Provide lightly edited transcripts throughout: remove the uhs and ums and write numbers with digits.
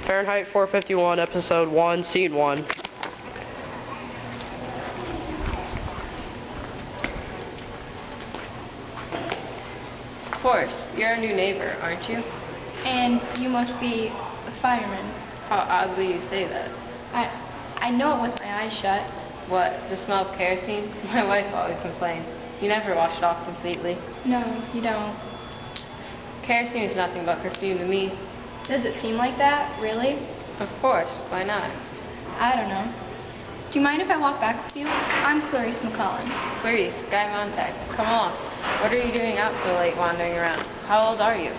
Fahrenheit 451, Episode 1, Scene 1. Of course. You're a new neighbor, aren't you? And you must be a fireman. How oddly you say that. I know it with my eyes shut. What, the smell of kerosene? My wife always complains. You never wash it off completely. No, you don't. Kerosene is nothing but perfume to me. Does it seem like that, really? Of course, why not? I don't know. Do you mind if I walk back with you? I'm Clarisse McCullen. Clarisse, Guy Montag, come along. What are you doing out so late wandering around? How old are you?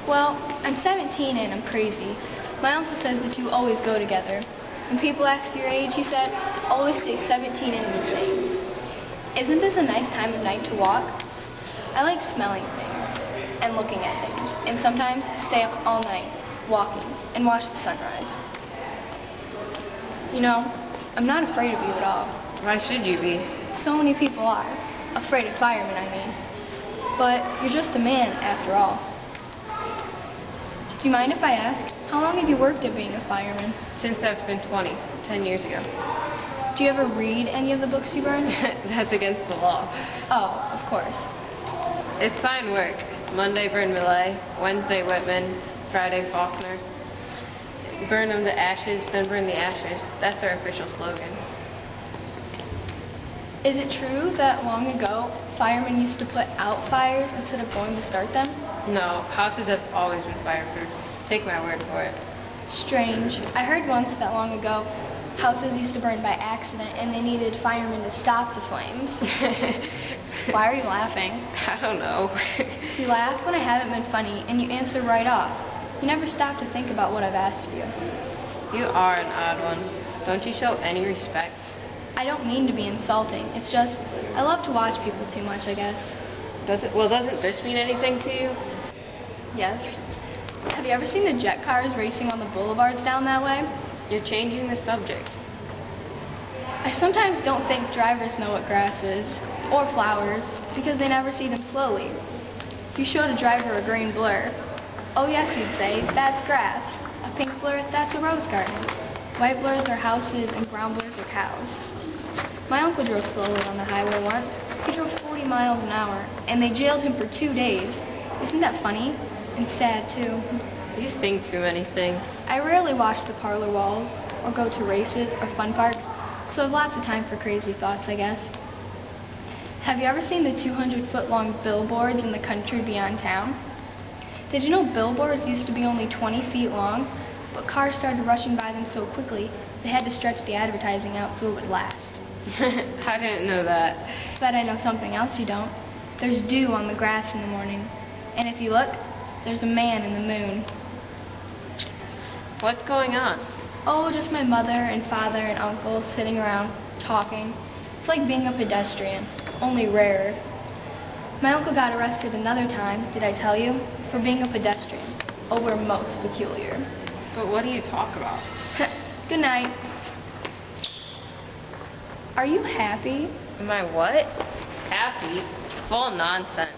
Well, I'm 17 and I'm crazy. My uncle says that you always go together. When people ask your age, he said, always stay 17 and insane. Isn't this a nice time of night to walk? I like smelling things and looking at things, and sometimes stay up all night walking and watch the sunrise. You know, I'm not afraid of you at all. Why should you be? So many people are. Afraid of firemen, I mean. But you're just a man, after all. Do you mind if I ask, how long have you worked at being a fireman? Since I've been 20, 10 years ago. Do you ever read any of the books you burn? That's against the law. Oh, of course. It's fine work. Monday, burn Millet. Wednesday, Whitman. Friday, Faulkner. Burn them to ashes, then burn the ashes. That's our official slogan. Is it true that long ago, firemen used to put out fires instead of going to start them? No, houses have always been fireproof. Take my word for it. Strange. I heard once that long ago, houses used to burn by accident and they needed firemen to stop the flames. Why are you laughing? I don't know. You laugh when I haven't been funny and you answer right off. You never stop to think about what I've asked you. You are an odd one. Don't you show any respect? I don't mean to be insulting. It's just, I love to watch people too much, I guess. Doesn't this mean anything to you? Yes. Have you ever seen the jet cars racing on the boulevards down that way? You're changing the subject. I sometimes don't think drivers know what grass is, or flowers, because they never see them slowly. If you showed a driver a green blur, oh yes, he'd say, that's grass. A pink blur, that's a rose garden. White blurs are houses, and brown blurs are cows. My uncle drove slowly on the highway once. He drove 40 miles an hour, and they jailed him for 2 days. Isn't that funny? And sad, too. You think too many things. I rarely watch the parlor walls, or go to races, or fun parks, so I've lots of time for crazy thoughts, I guess. Have you ever seen the 200-foot-long billboards in the country beyond town? Did you know billboards used to be only 20 feet long, but cars started rushing by them so quickly, they had to stretch the advertising out so it would last. I didn't know that. But I know something else you don't. There's dew on the grass in the morning, and if you look, there's a man in the moon. What's going on? Oh, just my mother and father and uncle sitting around, talking. It's like being a pedestrian, only rarer. My uncle got arrested another time, did I tell you, for being a pedestrian. Oh, we're most peculiar. But what do you talk about? Good night. Are you happy? Am I what? Happy? Full nonsense.